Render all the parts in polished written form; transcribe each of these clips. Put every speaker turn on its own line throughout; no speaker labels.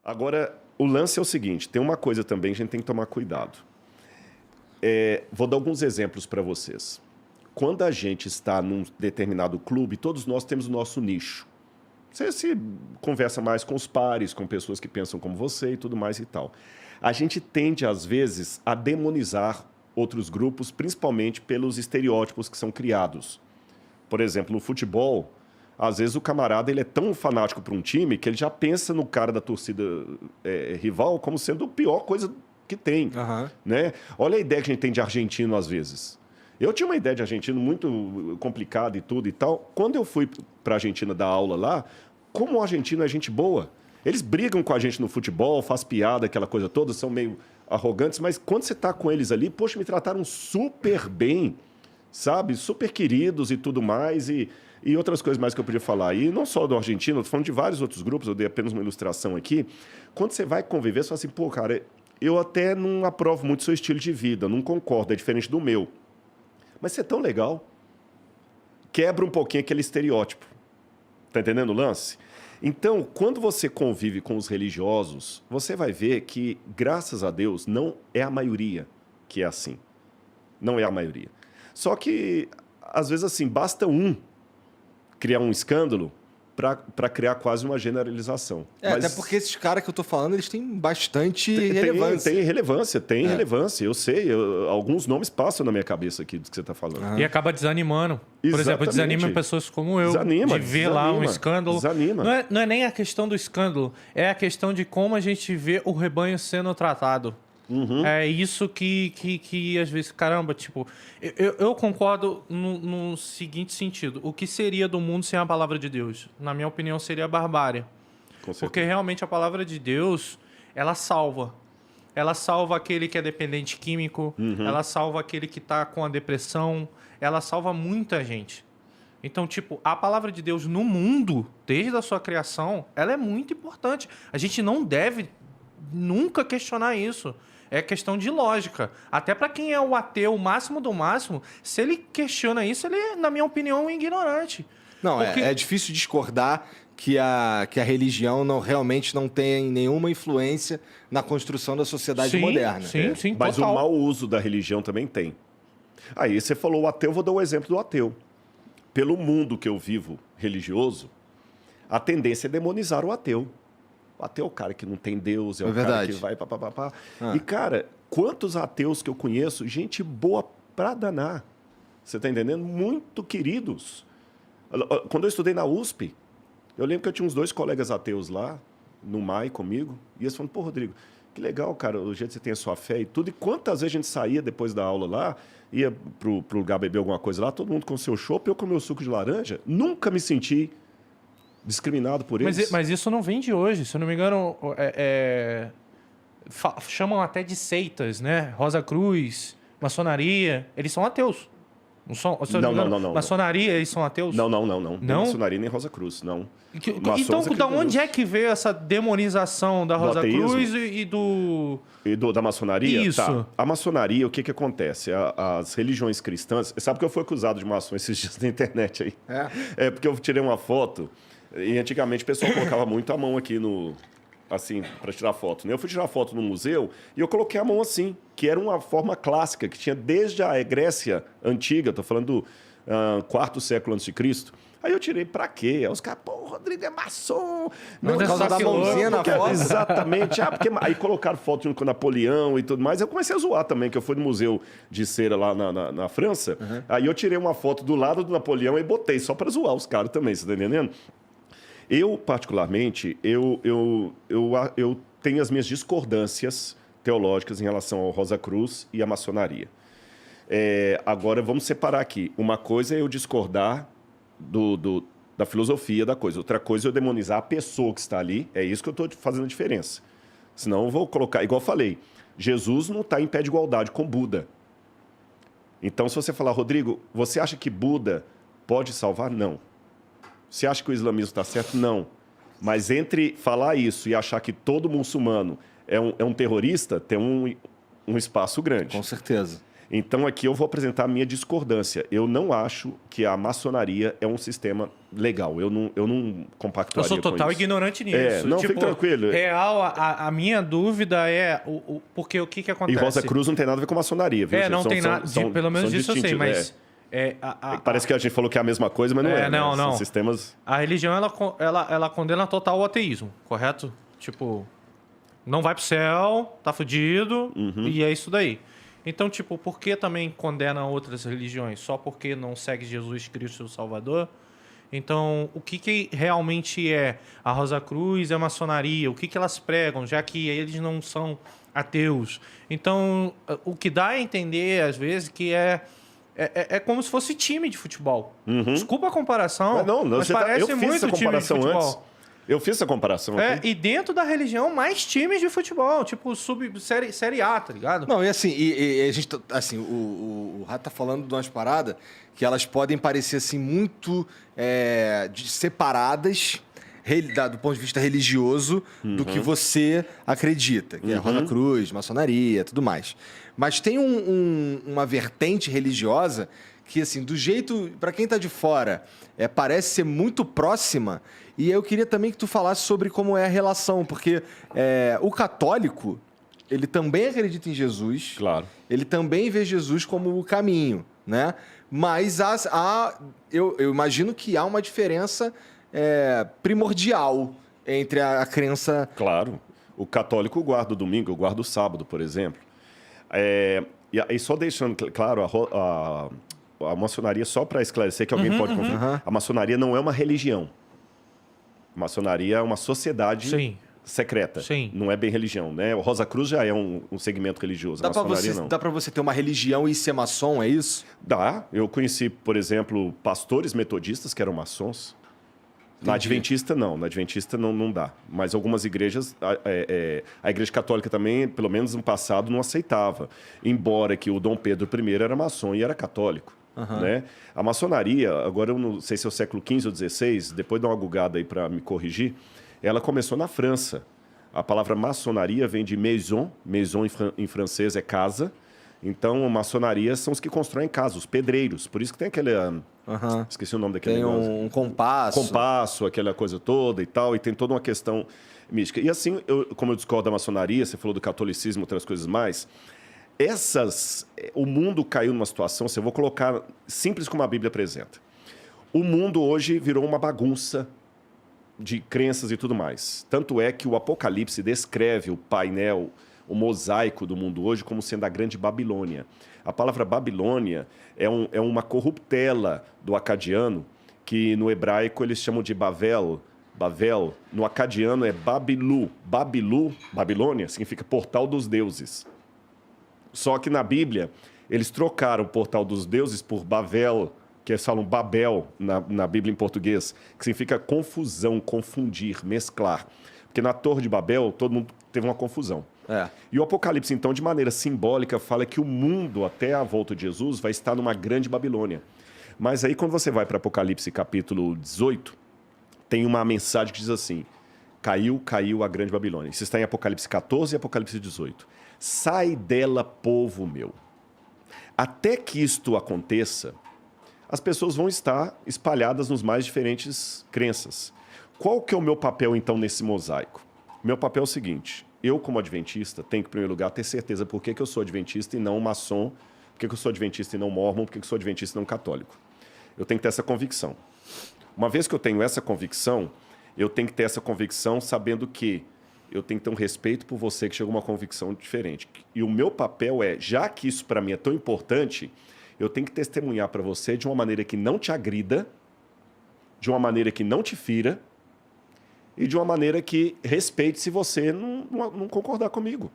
Agora, o lance é o seguinte, tem uma coisa também que a gente tem que tomar cuidado. Vou dar alguns exemplos para vocês. Quando a gente está num determinado clube, todos nós temos o nosso nicho. Você se conversa mais com os pares, com pessoas que pensam como você e tudo mais e tal. A gente tende, às vezes, a demonizar outros grupos, principalmente pelos estereótipos que são criados. Por exemplo, no futebol, às vezes o camarada ele é tão fanático para um time que ele já pensa no cara da torcida rival como sendo a pior coisa que tem.
Uhum.
Né? Olha a ideia que a gente tem de argentino, às vezes. Eu tinha uma ideia de argentino muito complicada e tudo e tal. Quando eu fui para a Argentina dar aula lá, como o argentino é gente boa. Eles brigam com a gente no futebol, faz piada, aquela coisa toda, são meio arrogantes, mas quando você está com eles ali, poxa, me trataram super bem, sabe? Super queridos e tudo mais, e outras coisas mais que eu podia falar. E não só do argentino, eu tô falando de vários outros grupos, eu dei apenas uma ilustração aqui. Quando você vai conviver, você fala assim, pô, cara, eu até não aprovo muito o seu estilo de vida, não concordo, é diferente do meu. Mas você é tão legal, quebra um pouquinho aquele estereótipo. Tá entendendo o lance? Então, quando você convive com os religiosos, você vai ver que, graças a Deus, não é a maioria que é assim. Não é a maioria. Só que, às vezes, assim, basta um criar um escândalo para criar quase uma generalização. Mas
até porque esses caras que eu tô falando, eles têm bastante relevância.
Tem relevância, eu sei. Alguns nomes passam na minha cabeça aqui do que você está falando.
E acaba desanimando. Por exemplo, desanima pessoas como eu de ver lá um escândalo. Não é nem a questão do escândalo, é a questão de como a gente vê o rebanho sendo tratado.
Uhum.
É isso que às vezes, caramba, tipo, eu concordo no seguinte sentido. O que seria do mundo sem a palavra de Deus? Na minha opinião, seria a barbárie. Porque realmente a palavra de Deus, ela salva. Ela salva aquele que é dependente químico, ela salva aquele que está com a depressão, ela salva muita gente. Então, tipo, a palavra de Deus no mundo, desde a sua criação, ela é muito importante. A gente não deve nunca questionar isso. É questão de lógica. Até para quem é o ateu, o máximo do máximo, se ele questiona isso, ele, na minha opinião, é um ignorante.
Não, é difícil discordar que a religião realmente não tem nenhuma influência na construção da sociedade moderna.
Sim, mas total. O mau uso da religião também tem. Aí você falou o ateu, vou dar o exemplo do ateu. Pelo mundo que eu vivo religioso, a tendência é demonizar o ateu. O ateu é o cara que não tem Deus, é o cara que vai papapá. E, cara, quantos ateus que eu conheço, gente boa pra danar. Você tá entendendo? Muito queridos. Quando eu estudei na USP, eu lembro que eu tinha uns 2 colegas ateus lá, no MAI comigo, e eles falaram, pô, Rodrigo, que legal, cara, o jeito que você tem a sua fé e tudo. E quantas vezes a gente saía depois da aula lá, ia pro lugar beber alguma coisa lá, todo mundo com o seu chopp, eu com o meu suco de laranja, nunca me senti discriminado por eles.
Mas isso não vem de hoje, se eu não me engano, chamam até de seitas, né? Rosa Cruz, maçonaria, eles são ateus. Não são?
Não.
Maçonaria, eles são ateus?
Não. Nem maçonaria, nem Rosa Cruz, não.
Então, da onde é que veio essa demonização da Rosa Cruz
da maçonaria?
Isso.
Tá. A maçonaria, o que acontece? As religiões cristãs... Sabe que eu fui acusado de maçom esses dias na internet aí? É porque eu tirei uma foto e antigamente o pessoal colocava muito a mão aqui assim, para tirar foto. Eu fui tirar foto no museu e eu coloquei a mão assim, que era uma forma clássica, que tinha desde a Grécia Antiga, estou falando do 4º século a.C. Aí eu tirei pra quê? Aí os caras, pô, o Rodrigo é maçom.
Não, por causa da mãozinha na foto.
Exatamente. Porque aí colocaram foto com Napoleão e tudo mais. Eu comecei a zoar também, que eu fui no Museu de Cera lá na França. Aí eu tirei uma foto do lado do Napoleão e botei, só pra zoar os caras também, você tá entendendo? Eu, particularmente, eu tenho as minhas discordâncias teológicas em relação ao Rosa Cruz e à maçonaria. Agora, vamos separar aqui. Uma coisa é eu discordar da filosofia da coisa. Outra coisa é eu demonizar a pessoa que está ali. É isso que eu estou fazendo a diferença. Senão eu vou colocar... Igual eu falei, Jesus não está em pé de igualdade com Buda. Então, se você falar, Rodrigo, você acha que Buda pode salvar? Não. Você acha que o islamismo está certo? Não. Mas entre falar isso e achar que todo muçulmano é um terrorista, tem um espaço grande.
Com certeza.
Então, aqui eu vou apresentar a minha discordância. Eu não acho que a maçonaria é um sistema legal. Eu não compactuaria com isso.
Eu sou total ignorante nisso.
Não, fique tranquilo.
Real, a minha dúvida é... porque o que acontece?
E Rosa Cruz não tem nada a ver com maçonaria, viu?
Não tem nada... pelo menos disso eu sei, mas...
Parece que a gente falou que é a mesma coisa, mas não é.
Não, não.
São sistemas...
A religião, ela condena total o ateísmo, correto? Tipo, não vai pro céu, tá fudido, e é isso daí. Então, tipo, por que também condena outras religiões? Só porque não segue Jesus Cristo, o Salvador? Então, o que realmente é a Rosa Cruz e a maçonaria? O que elas pregam, já que eles não são ateus? Então, o que dá a entender, às vezes, que é como se fosse time de futebol. Desculpa a comparação, mas parece muito time de futebol.
Antes. Eu fiz essa comparação aqui.
E dentro da religião, mais times de futebol, tipo série A, tá ligado?
Não, e assim, a gente, assim, o Rato tá falando de umas paradas que elas podem parecer, assim, muito separadas do ponto de vista religioso do que você acredita, que é Rosa Cruz, maçonaria, tudo mais. Mas tem uma vertente religiosa que, assim, do jeito, para quem tá de fora, parece ser muito próxima. E eu queria também que tu falasse sobre como é a relação, porque o católico, ele também acredita em Jesus.
Claro.
Ele também vê Jesus como o caminho, né? Mas eu imagino que há uma diferença primordial entre a crença...
Claro. O católico guarda o domingo, eu guardo o sábado, por exemplo. E só deixando claro, a maçonaria, só para esclarecer que alguém pode confundir, a maçonaria não é uma religião. A maçonaria é uma sociedade secreta.
Sim.
Não é bem religião, né? O Rosa Cruz já é um segmento religioso. A maçonaria não.
Dá para você ter uma religião e ser maçom, é isso?
Dá. Eu conheci, por exemplo, pastores metodistas que eram maçons. Na Adventista, não. Na Adventista, não dá. Mas algumas igrejas... A Igreja Católica também, pelo menos no passado, não aceitava. Embora que o Dom Pedro I era maçom e era católico. Né? A maçonaria, agora eu não sei se é o século XV ou XVI, depois dá uma gugada aí para me corrigir, ela começou na França. A palavra maçonaria vem de maison, maison em francês é casa. Então, maçonaria são os que constroem casa, os pedreiros. Por isso que tem aquele... Esqueci o nome daquele negócio.
Tem um compasso.
Compasso, aquela coisa toda e tal, e tem toda uma questão mística. E assim, como eu discordo da maçonaria, você falou do catolicismo, outras coisas mais... O mundo caiu numa situação, se eu vou colocar simples como a Bíblia apresenta. O mundo hoje virou uma bagunça de crenças e tudo mais. Tanto é que o Apocalipse descreve o painel, o mosaico do mundo hoje como sendo a grande Babilônia. A palavra Babilônia é uma corruptela do acadiano, que no hebraico eles chamam de Bavel. Bavel, no acadiano é Babilu. Babilônia, significa portal dos deuses. Só que na Bíblia, eles trocaram o portal dos deuses por Bavel, que eles falam Babel na Bíblia em português, que significa confusão, confundir, mesclar. Porque na Torre de Babel, todo mundo teve uma confusão. E o Apocalipse, então, de maneira simbólica, fala que o mundo, até a volta de Jesus, vai estar numa grande Babilônia. Mas aí, quando você vai para Apocalipse capítulo 18, tem uma mensagem que diz assim: caiu a grande Babilônia. Isso está em Apocalipse 14 e Apocalipse 18. Sai dela, povo meu. Até que isto aconteça, as pessoas vão estar espalhadas nos mais diferentes crenças. Qual que é o meu papel, então, nesse mosaico? Meu papel é o seguinte: eu, como adventista, tenho que, em primeiro lugar, ter certeza por que eu sou adventista e não maçom, por que eu sou adventista e não mórmon, por que eu sou adventista e não católico. Eu tenho que ter essa convicção. Uma vez que eu tenho essa convicção, eu tenho que ter essa convicção sabendo que eu tenho que ter um respeito por você que chegou a uma convicção diferente. E o meu papel já que isso para mim é tão importante, eu tenho que testemunhar para você de uma maneira que não te agrida, de uma maneira que não te fira e de uma maneira que respeite se você não concordar comigo.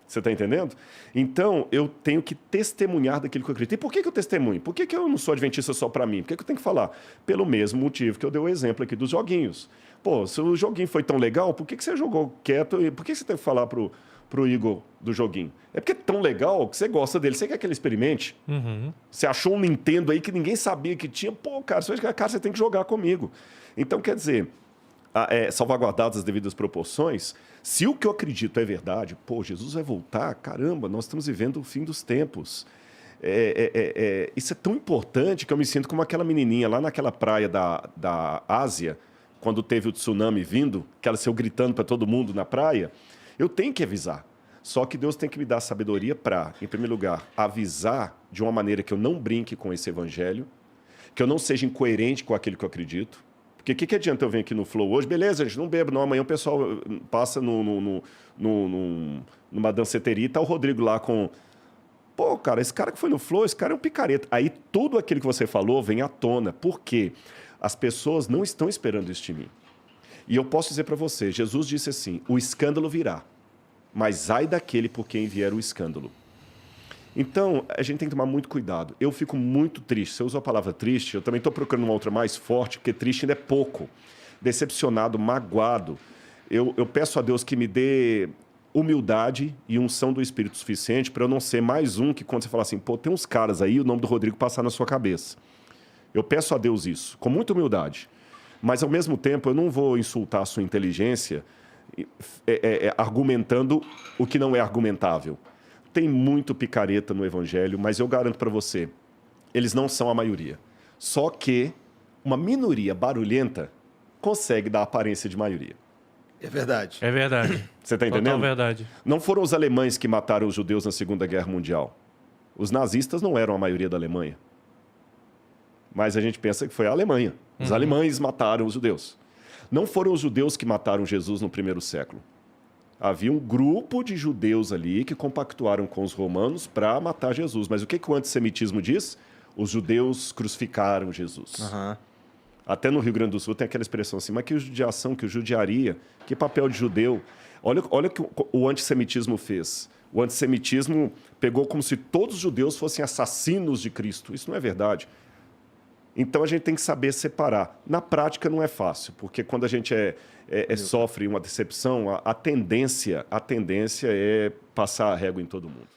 Você está entendendo? Então, eu tenho que testemunhar daquilo que eu acredito. E por que eu testemunho? Por que eu não sou adventista só para mim? Por que eu tenho que falar? Pelo mesmo motivo que eu dei o exemplo aqui dos joguinhos. Pô, se o joguinho foi tão legal, por que você jogou quieto? E por que você teve que falar pro Igor do joguinho? É porque é tão legal que você gosta dele. Você quer que ele experimente? Você achou um Nintendo aí que ninguém sabia que tinha. Pô, cara, você tem que jogar comigo. Então, quer dizer, salvaguardadas as devidas proporções, se o que eu acredito é verdade, pô, Jesus vai voltar, caramba, nós estamos vivendo o fim dos tempos. Isso é tão importante que eu me sinto como aquela menininha lá naquela praia da Ásia, quando teve o tsunami vindo, que ela saiu gritando para todo mundo na praia. Eu tenho que avisar. Só que Deus tem que me dar sabedoria para, em primeiro lugar, avisar de uma maneira que eu não brinque com esse evangelho, que eu não seja incoerente com aquilo que eu acredito. Porque o que adianta eu vir aqui no Flow hoje? Beleza, a gente não bebe, não. Amanhã o pessoal passa numa danceteria e tá o Rodrigo lá com... Pô, cara, esse cara que foi no Flow, esse cara é um picareta. Aí tudo aquilo que você falou vem à tona. Por quê? As pessoas não estão esperando isso de mim. E eu posso dizer para você, Jesus disse assim, o escândalo virá, mas ai daquele por quem vier o escândalo. Então, a gente tem que tomar muito cuidado. Eu fico muito triste. Você usou a palavra triste, eu também estou procurando uma outra mais forte, porque triste ainda é pouco. Decepcionado, magoado. Eu peço a Deus que me dê humildade e unção do Espírito suficiente para eu não ser mais um que, quando você fala assim, pô, tem uns caras aí, o nome do Rodrigo passar na sua cabeça. Eu peço a Deus isso, com muita humildade. Mas, ao mesmo tempo, eu não vou insultar a sua inteligência argumentando o que não é argumentável. Tem muito picareta no Evangelho, mas eu garanto para você, eles não são a maioria. Só que uma minoria barulhenta consegue dar aparência de maioria.
É verdade.
É verdade.
Você está entendendo?
Total verdade.
Não foram os alemães que mataram os judeus na Segunda Guerra Mundial. Os nazistas não eram a maioria da Alemanha. Mas a gente pensa que foi a Alemanha. Os alemães mataram os judeus. Não foram os judeus que mataram Jesus no primeiro século. Havia um grupo de judeus ali que compactuaram com os romanos para matar Jesus. Mas o que o antissemitismo diz? Os judeus crucificaram Jesus.
Uhum.
Até no Rio Grande do Sul tem aquela expressão assim, mas que judiação, que judiaria, que papel de judeu. Olha o que o antissemitismo fez. O antissemitismo pegou como se todos os judeus fossem assassinos de Cristo. Isso não é verdade. Então, a gente tem que saber separar. Na prática, não é fácil, porque quando a gente sofre uma decepção, a tendência é passar a régua em todo mundo.